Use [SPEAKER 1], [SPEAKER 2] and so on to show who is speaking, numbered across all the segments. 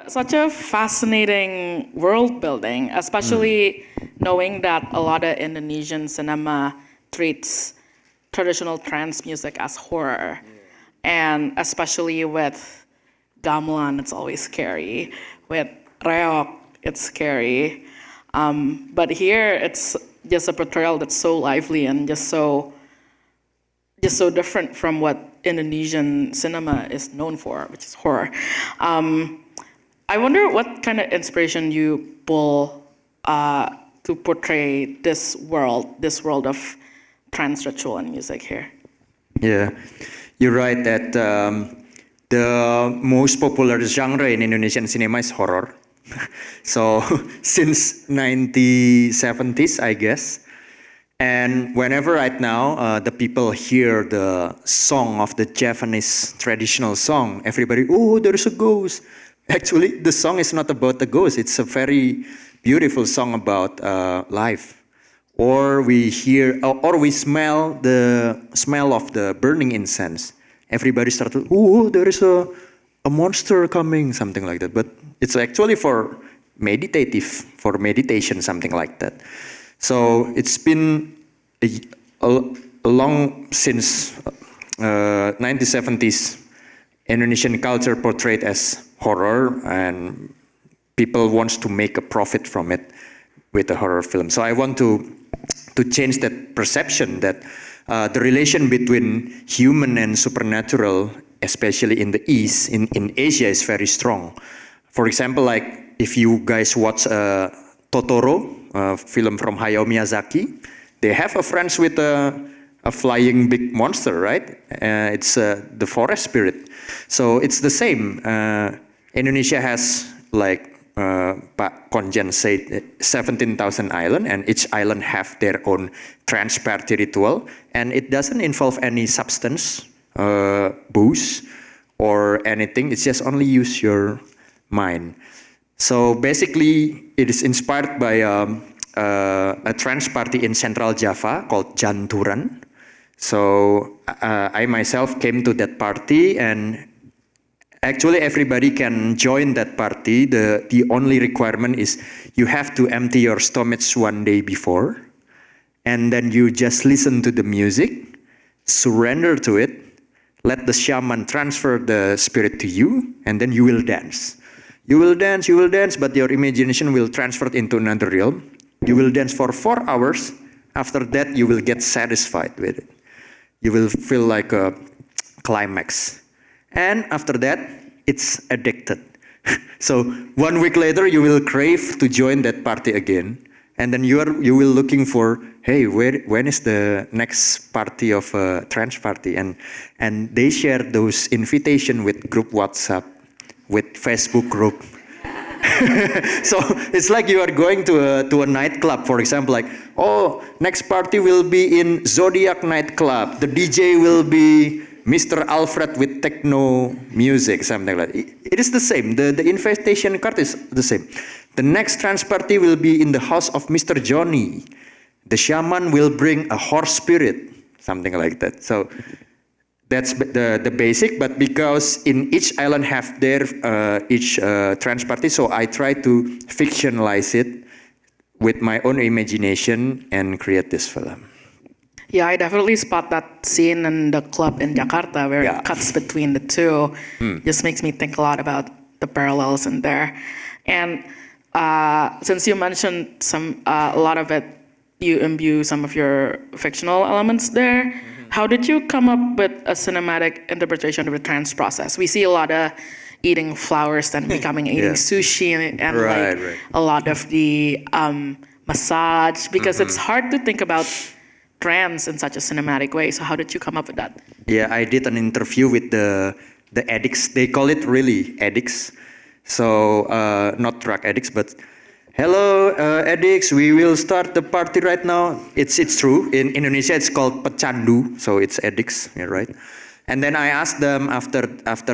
[SPEAKER 1] Such a fascinating world building, especially knowing that a lot of Indonesian cinema treats traditional trance music as horror. And especially with gamelan, it's always scary. With reok, it's scary. But here, it's just a portrayal that's so lively and just so different from what Indonesian cinema is known for, which is horror. I wonder what kind of inspiration you pull to portray this world of trance ritual and music here.
[SPEAKER 2] Yeah, you're right that the most popular genre in Indonesian cinema is horror. So since 1970s, I guess. And whenever right now the people hear the song of the Japanese traditional song, everybody, oh, there's a ghost. Actually, the song is not about the ghost. It's a very beautiful song about life. Or we hear, or we smell the smell of the burning incense. Everybody started, oh, there is a monster coming, something like that. But it's actually for meditation, something like that. So it's been a long since 1970s Indonesian culture portrayed as horror, and people wants to make a profit from it with a horror film. So I want to change that perception that the relation between human and supernatural, especially in the East, in Asia, is very strong. For example, like if you guys watch Totoro, a film from Hayao Miyazaki, they have a friends with a flying big monster, right? It's the forest spirit. So it's the same. Indonesia has, like Pak Konjan said, 17,000 islands, and each island have their own trance party ritual, and it doesn't involve any substance, booze, or anything. It's just only use your mind. So basically, it is inspired by a trance party in Central Java called Janturan. So I myself came to that party, and actually everybody can join that party. The only requirement is you have to empty your stomach one day before, and then you just listen to the music, surrender to it, let the shaman transfer the spirit to you, and then you will dance. You will dance, but your imagination will transfer into another realm. You will dance for 4 hours. After that, you will get satisfied with it. You will feel like a climax. And after that, it's addicted. So 1 week later, you will crave to join that party again. And then you will looking for, hey, when is the next party of a trance party? And they share those invitation with group WhatsApp, with Facebook group. So it's like you are going to a nightclub, for example, like, oh, next party will be in Zodiac nightclub. The DJ will be Mr. Alfred with techno music, something like that. It is the same. The invitation card is the same. The next trance party will be in the house of Mr. Johnny. The shaman will bring a horse spirit, something like that. So that's the basic, but because in each island have their each trance party, so I try to fictionalize it with my own imagination and create this film.
[SPEAKER 1] Yeah, I definitely spot that scene in the club in Jakarta where it cuts between the two. Just makes me think a lot about the parallels in there. And since you mentioned a lot of it, you imbue some of your fictional elements there. How did you come up with a cinematic interpretation of the trance process? We see a lot of eating flowers and becoming eating sushi and like a lot of the massage, because it's hard to think about trance in such a cinematic way. So how did you come up with that?
[SPEAKER 2] Yeah, I did an interview with the addicts. They call it really addicts. So not drug addicts, but hello, addicts, we will start the party right now. It's true. In Indonesia, it's called pecandu, so it's addicts, yeah, right? And then I asked them after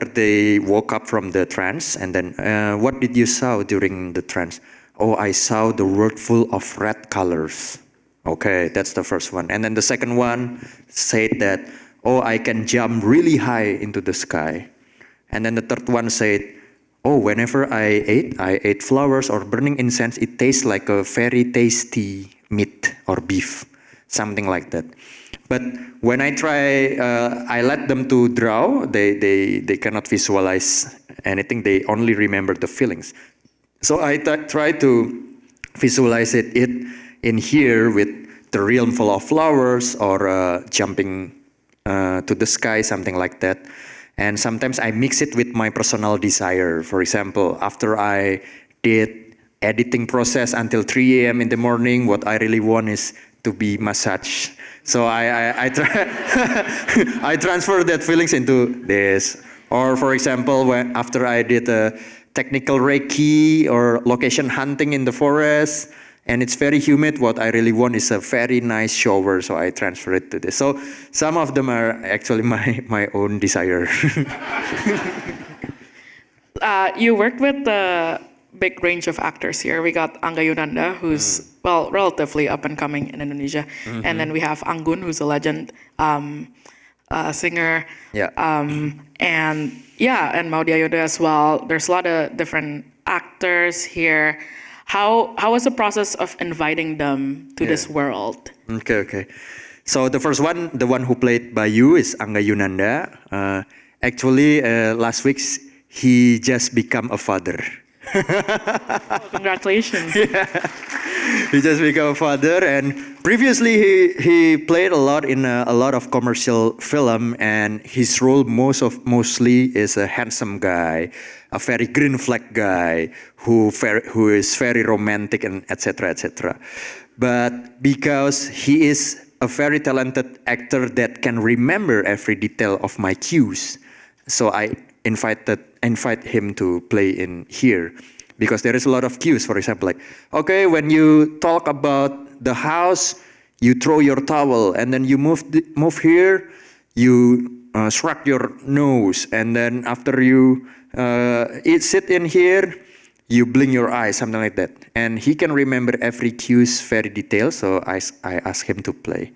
[SPEAKER 2] they woke up from the trance, and then, what did you saw during the trance? Oh, I saw the world full of red colors. Okay, that's the first one. And then the second one said that, oh, I can jump really high into the sky. And then the third one said, oh, whenever I ate flowers or burning incense, it tastes like a very tasty meat or beef, something like that. But when I try, I let them to draw, they cannot visualize anything, they only remember the feelings. So I try to visualize it in here with the realm full of flowers or jumping to the sky, something like that. And sometimes I mix it with my personal desire. For example, after I did editing process until 3 a.m. in the morning, what I really want is to be massaged. So I transfer that feelings into this. Or for example, when after I did a technical Reiki or location hunting in the forest, and it's very humid, what I really want is a very nice shower, so I transfer it to this. So some of them are actually my own desire.
[SPEAKER 1] You worked with a big range of actors here. We got Angga Yunanda, who's, well, relatively up and coming in Indonesia. And then we have Anggun, who's a legend singer.
[SPEAKER 2] Yeah.
[SPEAKER 1] And Maudia Yuda as well. There's a lot of different actors here. How was the process of inviting them to this world?
[SPEAKER 2] Okay. So the first one, the one who played by you is Angga Yunanda. Actually, last week he just become a father.
[SPEAKER 1] Congratulations.
[SPEAKER 2] He just became a father, and previously he played a lot in a lot of commercial film, and his role mostly is a handsome guy, a very green flag guy who is very romantic and etc. But because he is a very talented actor that can remember every detail of my cues, so I invite him to play in here. Because there is a lot of cues, for example, like, okay, when you talk about the house, you throw your towel, and then you move here, you shrug your nose, and then after you sit in here, you blink your eyes, something like that. And he can remember every cues very detailed, so I ask him to play.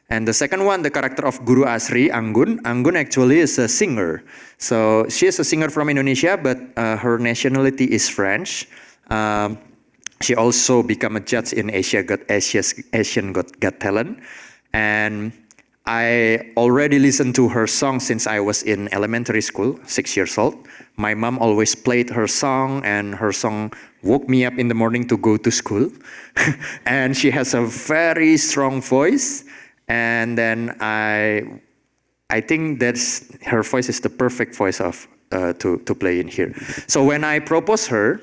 [SPEAKER 2] And the second one, the character of Guru Asri, Anggun. Anggun actually is a singer. So she is a singer from Indonesia, but her nationality is French. She also became a judge in Asian Got Talent. And I already listened to her song since I was in elementary school, 6 years old. My mom always played her song, and her song woke me up in the morning to go to school. And she has a very strong voice. And then I think that's her voice is the perfect voice of to play in here. So when I proposed her,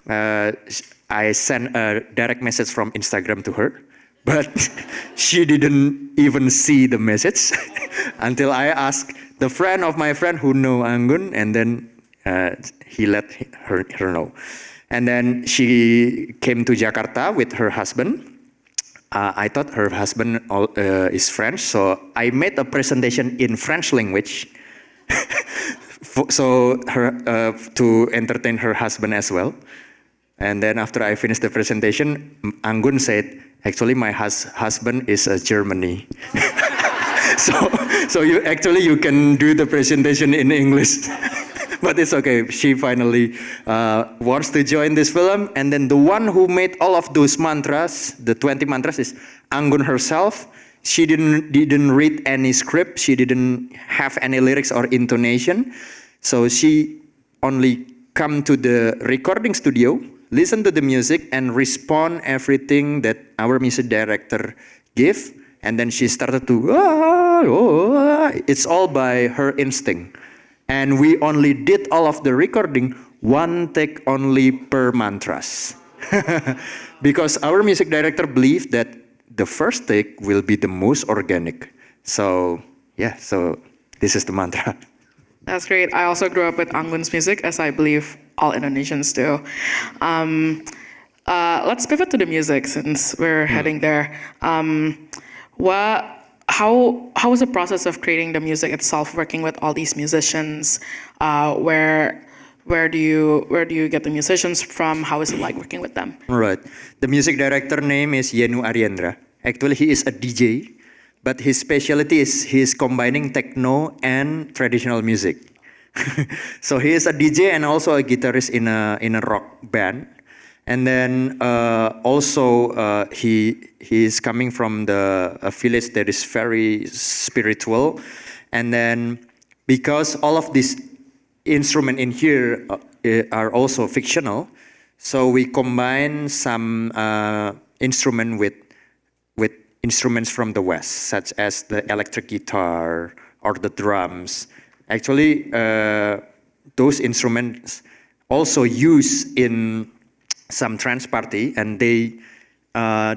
[SPEAKER 2] I sent a direct message from Instagram to her, but she didn't even see the message until I asked the friend of my friend who know Anggun, and then he let her know. And then she came to Jakarta with her husband. I thought her husband is French, so I made a presentation in French language, so to entertain her husband as well. And then after I finished the presentation, Anggun said, "Actually, my husband is Germany." so you can do the presentation in English. But it's okay. She finally wants to join this film. And then the one who made all of those mantras, the 20 mantras, is Anggun herself. She didn't read any script. She didn't have any lyrics or intonation. So she only come to the recording studio, listen to the music, and respond everything that our music director gave. And then she started to, it's all by her instinct. And we only did all of the recording one take only per mantras. Because our music director believed that the first take will be the most organic. So this is the mantra.
[SPEAKER 1] That's great. I also grew up with Anggun's music, as I believe all Indonesians do. Let's pivot to the music since we're heading there. How was the process of creating the music itself, working with all these musicians? Where do you get the musicians from? How is it like working with them?
[SPEAKER 2] Right. The music director name is Yenu Ariendra. Actually, he is a DJ, but his specialty is he's combining techno and traditional music. So he is a DJ and also a guitarist in a rock band. And then also he is coming from a village that is very spiritual. And then because all of these instruments in here are also fictional, so we combine some instrument with instruments from the West, such as the electric guitar or the drums. Actually, those instruments also used in some trance party, and they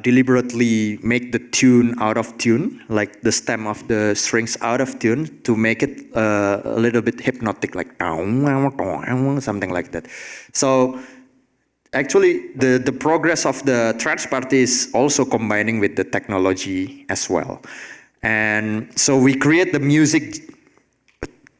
[SPEAKER 2] deliberately make the tune out of tune, like the stem of the strings out of tune, to make it a little bit hypnotic, like something like that. So actually, the progress of the trance party is also combining with the technology as well. And so we create the music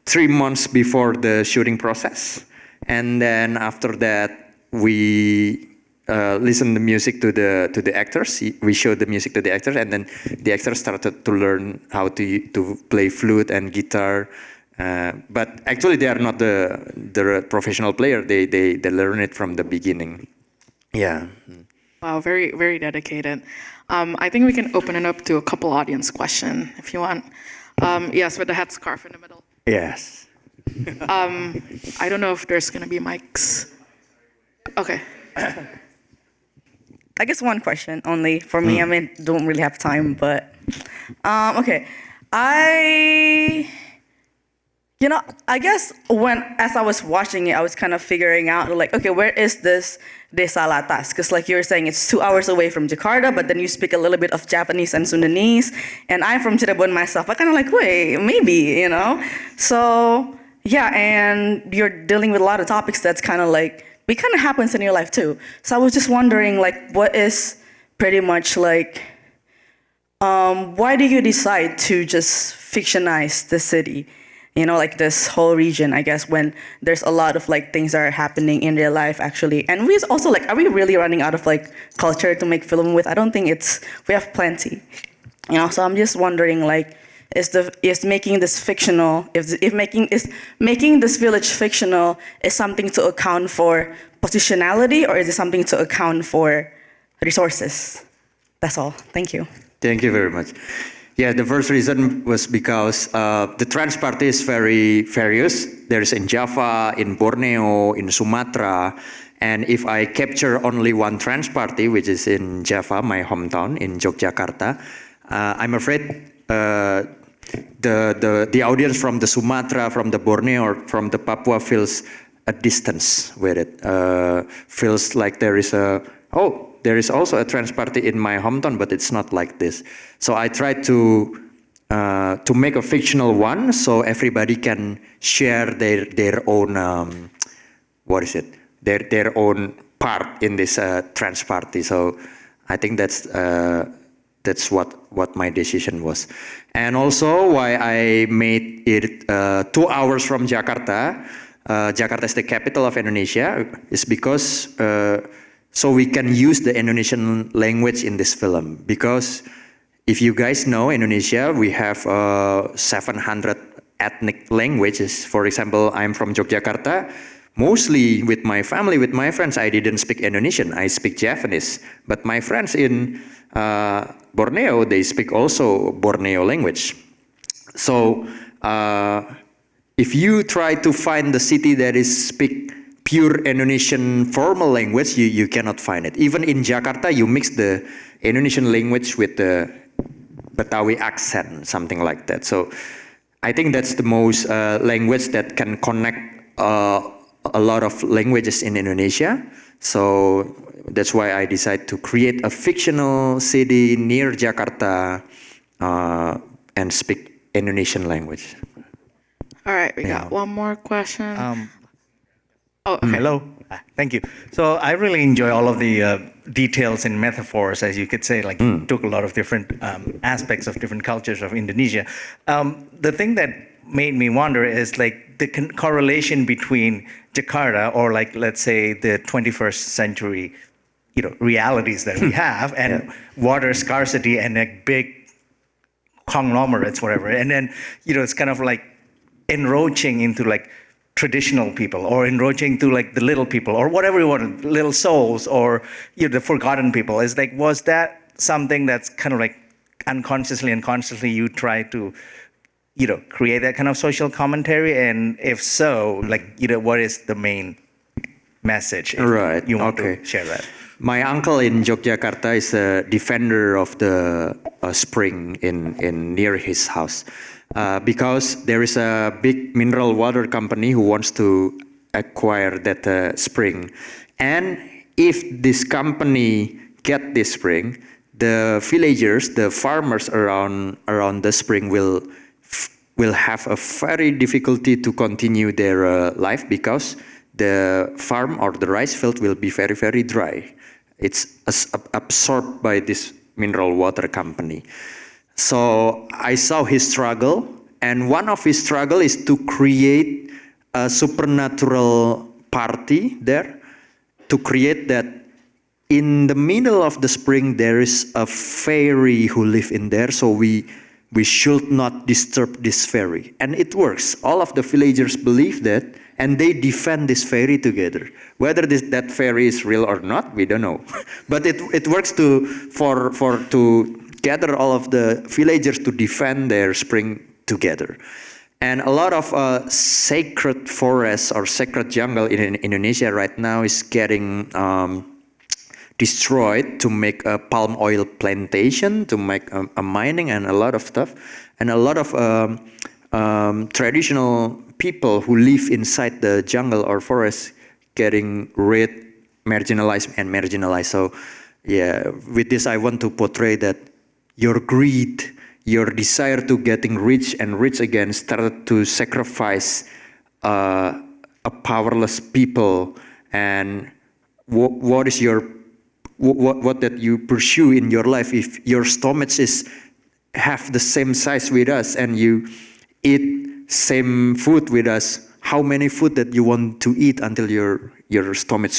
[SPEAKER 2] 3 months before the shooting process. And then after that, we listen the music to the actors. We showed the music to the actors, and then the actors started to learn how to play flute and guitar. But actually, they are not the professional player. They learn it from the beginning. Yeah.
[SPEAKER 1] Wow, very, very dedicated. I think we can open it up to a couple audience question if you want. Yes, with the headscarf in the middle.
[SPEAKER 2] Yes.
[SPEAKER 1] I don't know if there's going to be mics. Okay.
[SPEAKER 3] I guess one question only for me. I mean, don't really have time, but okay. I guess as I was watching it, I was kind of figuring out, like, okay, where is this Desa Latas? Because like you were saying, it's 2 hours away from Jakarta, but then you speak a little bit of Japanese and Sundanese, and I'm from Cirebon myself. I kind of like, wait, maybe, So yeah, and you're dealing with a lot of topics that's kind of like, it kind of happens in your life too. So I was just wondering, like, what is pretty much like, why do you decide to just fictionize the city? Like this whole region, I guess, when there's a lot of like things that are happening in real life actually. And we also like, are we really running out of like culture to make film with? I don't think we have plenty. So I'm just wondering, like, is making this fictional, if making this village fictional is something to account for positionality, or is it something to account for resources? That's all. Thank you.
[SPEAKER 2] Thank you very much. Yeah, the first reason was because the trance party is very various. There's in Java, in Borneo, in Sumatra, and if I capture only one trance party, which is in Java, my hometown, in Yogyakarta, I'm afraid the audience from the Sumatra, from the Borneo, or from the Papua feels a distance with it. Feels like there is also a trance party in my hometown, but it's not like this. So I tried to make a fictional one, so everybody can share their own their own part in this trance party. So I think that's what my decision was. And also why I made it 2 hours from Jakarta. Jakarta is the capital of Indonesia, is because so we can use the Indonesian language in this film. Because if you guys know Indonesia, we have 700 ethnic languages. For example, I'm from Yogyakarta. Mostly with my family, with my friends, I didn't speak Indonesian. I speak Japanese. But my friends in Borneo, they speak also Borneo language. So if you try to find the city that is speak pure Indonesian formal language, you cannot find it. Even in Jakarta, you mix the Indonesian language with the Betawi accent, something like that. So I think that's the most language that can connect a lot of languages in Indonesia. So that's why I decided to create a fictional city near Jakarta and speak Indonesian language.
[SPEAKER 1] All right, we got one more question. Okay.
[SPEAKER 4] Hello. Thank you. So I really enjoy all of the details and metaphors, as you could say, like took a lot of different aspects of different cultures of Indonesia. The thing that made me wonder is like the correlation between Jakarta, or like, let's say, the 21st century, realities that we have, and water scarcity and like big conglomerates, whatever. And then, it's kind of like enroaching into like traditional people, or encroaching to like the little people, or whatever you want, little souls, or the forgotten people. It's like, was that something that's kind of like unconsciously and consciously you try to create that kind of social commentary? And if so, like, what is the main message? If
[SPEAKER 2] Right.
[SPEAKER 4] you want
[SPEAKER 2] Okay.
[SPEAKER 4] to share that.
[SPEAKER 2] My uncle in Yogyakarta is a defender of the spring in near his house, because there is a big mineral water company who wants to acquire that spring, and if this company get this spring, the villagers, the farmers around the spring will have a very difficulty to continue their life, because the farm or the rice field will be very, very dry. It's absorbed by this mineral water company. So I saw his struggle, and one of his struggle is to create a supernatural party there, to create that in the middle of the spring there is a fairy who live in there, so we should not disturb this fairy. And it works. All of the villagers believe that, and they defend this fairy together. Whether that fairy is real or not, we don't know. But it works to gather all of the villagers to defend their spring together. And a lot of sacred forests or sacred jungle in Indonesia right now is getting destroyed to make a palm oil plantation, to make a mining and a lot of stuff. And a lot of traditional people who live inside the jungle or forest getting marginalized. So yeah, with this I want to portray that your greed, your desire to getting rich and rich again started to sacrifice a powerless people. And what is what that you pursue in your life? If your stomach have the same size with us and you eat same food with us, how many food that you want to eat until your stomach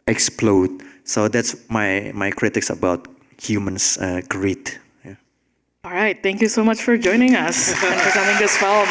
[SPEAKER 2] explode? So that's my critics about humans' greed. Yeah.
[SPEAKER 1] All right, thank you so much for joining us and presenting this film.